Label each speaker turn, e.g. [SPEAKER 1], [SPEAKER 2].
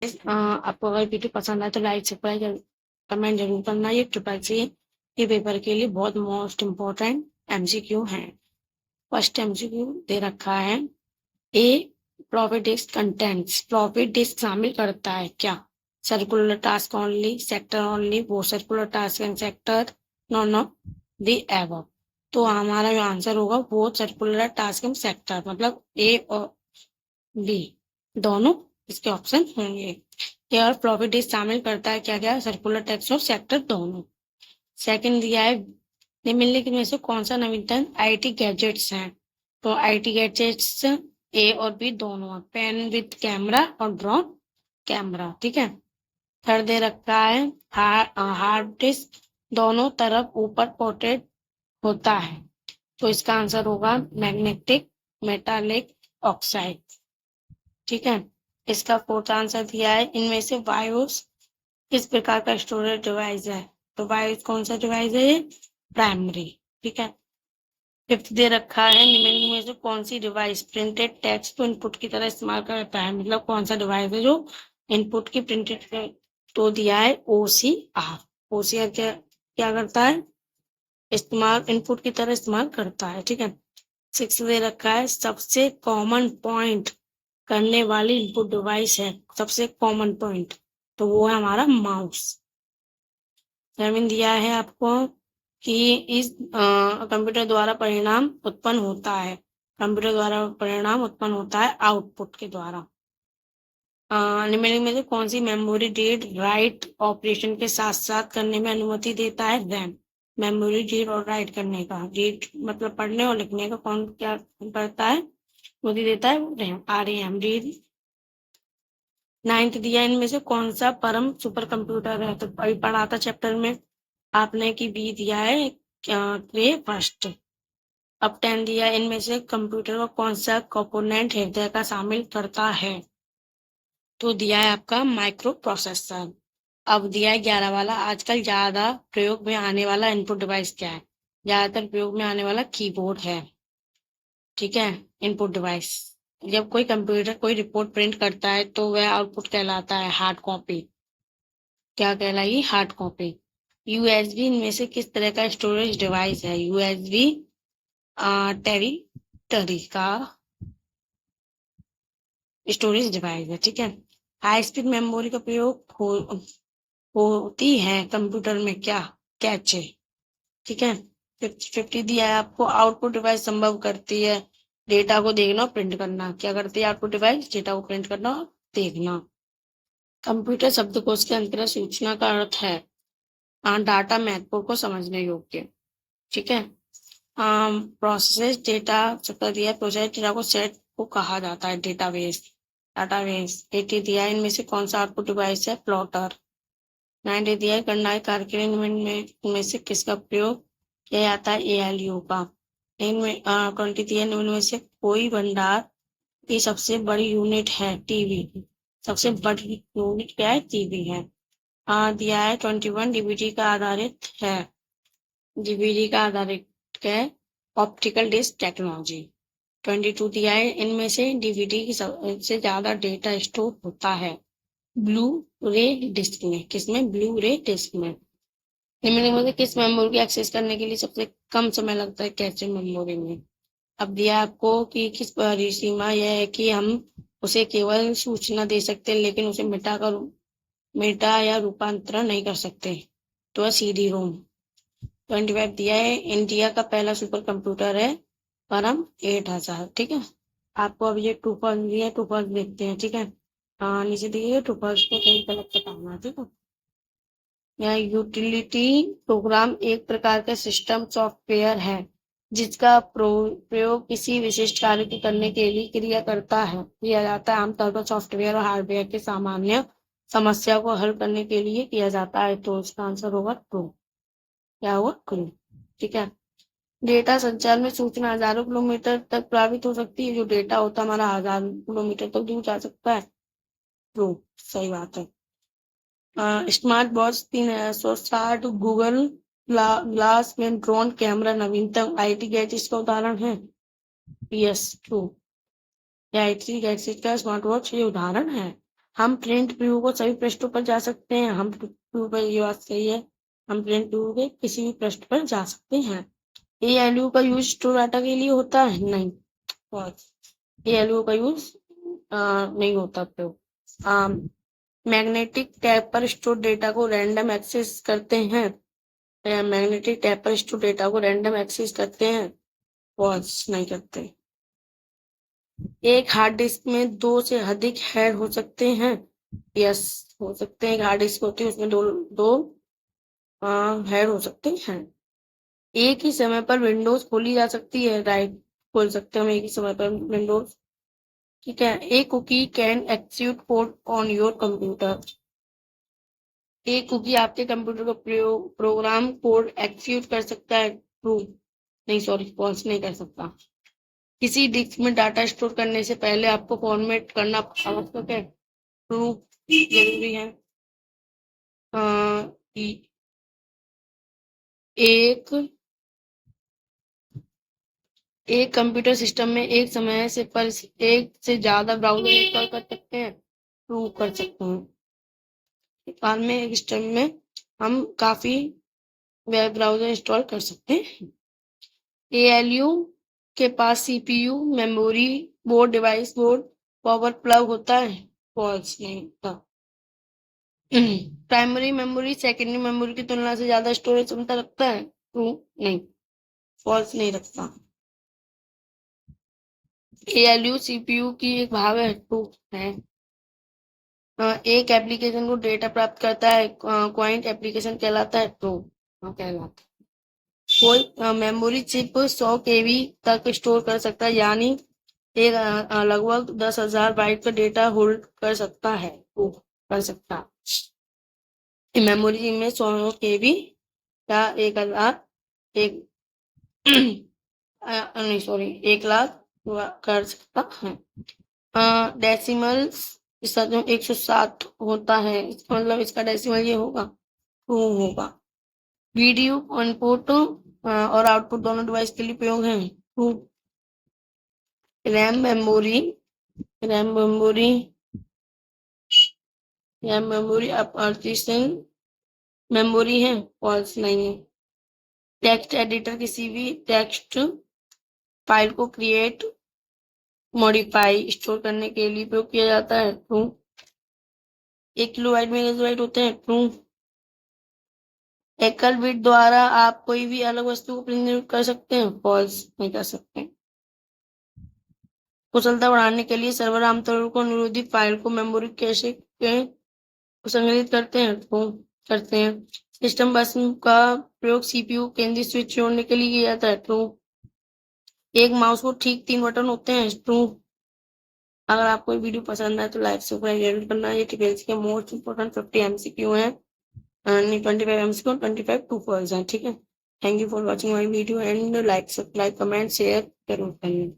[SPEAKER 1] आपको अगर वीडियो पसंद आए तो लाइक सब्सक्राइब कमेंट जरूर करना। ये ट्रिपल सी के पेपर के लिए बहुत मोस्ट इम्पोर्टेंट एमसीक्यू है। फर्स्ट एमसीक्यू दे रखा है, a profit disk contents. Profit disk शामिल करता है क्या? Circular task only, sector only, वो circular task and sector, none of the above. तो हमारा जो आंसर होगा वो सर्कुलर टास्क एंड सेक्टर, मतलब ए और बी दोनों इसके ऑप्शन होंगे। एयर प्रॉफिट डिस्क शामिल करता है क्या क्या? सर्कुलर टैक्स और सेक्टर दोनों। सेकंड दिया है, निम्नलिखित में से कौन सा नवीनतम आईटी गैजेट्स हैं? तो आईटी गैजेट्स ए और बी दोनों है, पेन विद कैमरा और ड्रोन कैमरा। ठीक है। थर्ड दे रखा है, हार्ड डिस्क दोनों तरफ ऊपर पोर्ट्रेट होता है, तो इसका आंसर होगा मैग्नेटिक मेटालिक ऑक्साइड। ठीक है। इसका फोर्थ आंसर दिया है, इनमें से बायोस किस प्रकार का स्टोरेज डिवाइस है? तो बायोस कौन सा डिवाइस है? ये प्राइमरी। ठीक है। फिफ्थ दे रखा है, निम्नलिखित में से कौन सी डिवाइस प्रिंटेड टेक्स्ट को इनपुट की तरह इस्तेमाल करता है? मतलब कौन सा डिवाइस है जो इनपुट की प्रिंटेड, तो दिया है ओसीआर। ओसीआर क्या क्या करता है? इस्तेमाल इनपुट की तरह इस्तेमाल करता है। ठीक है। सिक्स दे रखा है, सबसे कॉमन पॉइंट करने वाली इनपुट डिवाइस है, सबसे कॉमन पॉइंट, तो वो है हमारा माउस। सेवन दिया है आपको कि इस कंप्यूटर द्वारा परिणाम उत्पन्न होता है, कंप्यूटर द्वारा परिणाम उत्पन्न होता है आउटपुट के द्वारा। निम्नलिखित में से कौन सी मेमोरी रीड राइट ऑपरेशन के साथ साथ करने में अनुमति देता है? रैम। मेमोरी रीड और राइट करने का, रीड मतलब पढ़ने और लिखने का, कौन क्या करता है? अनुमति देता है रैम, आरएएम रीड। नाइन्थ दिया, इनमें से कौन सा परम सुपर कंप्यूटर है? तो अभी पढ़ा था चैप्टर में आपने कि बी दिया है, क्रे फर्स्ट। अब 10 दिया, इनमें से कंप्यूटर का कौन सा कंपोनेंट हृदय का शामिल करता है? तो दिया है आपका माइक्रो प्रोसेसर। अब दिया है 11 वाला, आजकल ज्यादा प्रयोग में आने वाला इनपुट डिवाइस क्या है? ज्यादातर प्रयोग में आने वाला कीबोर्ड है। ठीक है। इनपुट डिवाइस, जब कोई कंप्यूटर कोई रिपोर्ट प्रिंट करता है तो वह आउटपुट कहलाता है हार्ड कॉपी। क्या कहलाई? Hard copy. यूएसबी इनमें से किस तरह का स्टोरेज डिवाइस है? यूएसबी टेरिटरी का स्टोरेज डिवाइस है। ठीक है। हाई स्पीड मेमोरी का प्रयोग होती है कंप्यूटर में क्या? कैचे। ठीक है। 50 दिया है आपको, आउटपुट डिवाइस संभव करती है डेटा को देखना और प्रिंट करना। क्या करती है आउटपुट डिवाइस? डेटा को प्रिंट करना और देखना। कंप्यूटर शब्दकोश के अंतर्गत सूचना का अर्थ है डाटा महत्वपूर्ण को समझने योग्य। ठीक है। प्रोसेस डेटा चक्कर दिया, प्रोसेस डेटा को सेट को कहा जाता है डेटाबेस। डाटाबेस 80 दिया है, इनमें से कौन सा आउटपुट डिवाइस है? प्लॉटर। 90 दिया है, गणना कार्य क्रियान्वयन में इनमें से किसका प्रयोग किया जाता है? एएलयू का। इनमें 20 दिया है, इनमें से कोई भंडार की सबसे बड़ी यूनिट है? टीबी। सबसे बड़ी यूनिट क्या है? टीबी है। दिया है 21, डीवीडी का आधारित है, डीवीडी का आधारित है ऑप्टिकल डिस्क टेक्नोलॉजी। 22 दिया है, इनमें से डीवीडी की सबसे ज्यादा डेटा स्टोर होता है ब्लू रे डिस्क में। किसमें? ब्लू रे डिस्क में। निम्नलिखित में से किस मेमोरी को एक्सेस करने के लिए सबसे कम समय लगता है? कैचे मेमोरी में। अब दिया आपको कि किस परिसीमा यह है कि हम उसे केवल सूचना दे सकते हैं लेकिन उसे मिटा या रूपांतरण नहीं कर सकते, तो सीडी रोम। 25 दिया है, इंडिया का पहला सुपर कंप्यूटर है परम 8000। ठीक है। आपको अब ये टू फर्स्ट दिया, टू फर्स्ट देखते हैं। ठीक है। नीचे दिए टू फर्स्ट को कहीं गलत बताना। ठीक है। यहाँ यूटिलिटी प्रोग्राम एक प्रकार का सिस्टम सॉफ्टवेयर है जिसका प्रयोग किसी विशिष्ट कार्य को करने के लिए किया जाता है। आमतौर पर सॉफ्टवेयर और हार्डवेयर के सामान्य समस्या को हल करने के लिए किया जाता है, तो इसका आंसर होगा ट्रू। क्या हुआ? ट्रू। ठीक है। डेटा संचार में सूचना हजारों किलोमीटर तक प्रेरित हो सकती है, जो डेटा होता है हमारा 1000 किलोमीटर तक दूर जा सकता है। ट्रू, सही बात है। स्मार्ट वॉच 360, गूगल ग्लास में ड्रोन कैमरा नवीनतम आईटी गैजेट्स का उदाहरण है। Yes, true. आईटी गैजेट का स्मार्ट वॉच ये उदाहरण है। हम प्रिंट प्रीव्यू को सभी पृष्ठों पर जा सकते हैं। हम प्रीव्यू पर, ये बात सही है, हम प्रिंट प्रीव्यू के किसी भी पृष्ठ पर जा सकते हैं। ALU का यूज स्टोर डाटा के लिए होता है? नहीं, ALU का यूज नहीं होता। तो मैग्नेटिक टैब पर स्टोर डेटा को रैंडम एक्सेस करते हैं। मैग्नेटिक टैब पर स्टोर डेटा को रैंडम एक्सेस करते हैं? नहीं करते। एक हार्ड डिस्क में 2 से अधिक हेड हो सकते हैं? यस, हो सकते हैं। एक हार्ड डिस्क होती है, उसमें दो हेड हो सकते हैं। एक ही समय पर विंडोज खोली जा सकती है? राइट, खोल सकते हैं हम एक ही समय पर विंडोज। ठीक है। एक cookie can execute code on your computer. एक कुकी आपके कंप्यूटर का प्रोग्राम कोड एक्सिक्यूट कर सकता है? ट्रू, नहीं सॉरी, फॉल्स, नहीं कर सकता। किसी डिस्क में डाटा स्टोर करने से पहले आपको फॉर्मेट करना आवश्यक है? ट्रू, जरूरी है। एक कंप्यूटर सिस्टम में एक समय से पर एक से ज्यादा ब्राउजर इंस्टॉल कर सकते हैं? ट्रू, कर सकते हैं। बाद में एक सिस्टम में हम काफी वेब ब्राउजर इंस्टॉल कर सकते हैं। ALU के पास CPU, memory, board, device board, power plug होता है? फॉल्स, नहीं होता। प्राइमरी मेमोरी सेकेंडरी मेमोरी की तुलना से ज्यादा स्टोरेज क्षमता रखता है? ट्रू, नहीं, फॉल्स, नहीं रखता। ALU CPU की एक भाग है? ट्रू है। एक एप्लीकेशन को डेटा प्राप्त करता है, क्वाइंट एप्लीकेशन कहलाता है? ट्रू, कहलाता है। कोई मेमोरी चिप 100 KB तक स्टोर कर सकता है, यानी एक लगभग 10,000 बाइट का डेटा होल्ड कर सकता है? ट्रू, कर सकता है। मेमोरी में 100 KB या 1,000 एक नहीं सॉरी 1,00,000 कर सकता है। डेसिमल इसका जो 107 होता है, मतलब इसका डेसिमल ये होगा, 2 होगा। वीडियो इनपुट और आउटपुट दोनों डिवाइस के लिए प्रयोग है? 2। रैम मेमोरी पार्टीशन मेमोरी है? फॉल्स, नहीं है। टेक्स्ट एडिटर किसी भी टेक्स्ट फाइल को क्रिएट, मॉडिफाई, स्टोर करने के लिए प्रयोग किया जाता है? ट्रू। 1 किलोबाइट मेगाबाइट होते हैं? ट्रू। एकल बिट द्वारा आप कोई भी अलग वस्तु को प्रिंट कर सकते हैं? फॉल्स, नहीं कर सकते। कुशलता बढ़ाने के लिए सर्वर आमतौर पर अनुरोधित फाइल को मेमोरी कैशे में संग्रहित करते हैं? ट्रू, करते हैं। सिस्टम बस का प्रयोग CPU केंद्रीय स्विच जोड़ने के लिए किया जाता है? ट्रू। एक माउस को ठीक 3 बटन होते हैं? ट्रू। अगर आपको ये वीडियो पसंद आए तो लाइक सब्सक्राइब जरूर करना। ये टिपेल्स के मोस्ट इंपोर्टेंट 50 MCQ है, 25 MCQ, 25 टू फॉल्स है। ठीक है। Thank you for watching my video and like, subscribe, comment, share जरूर करना।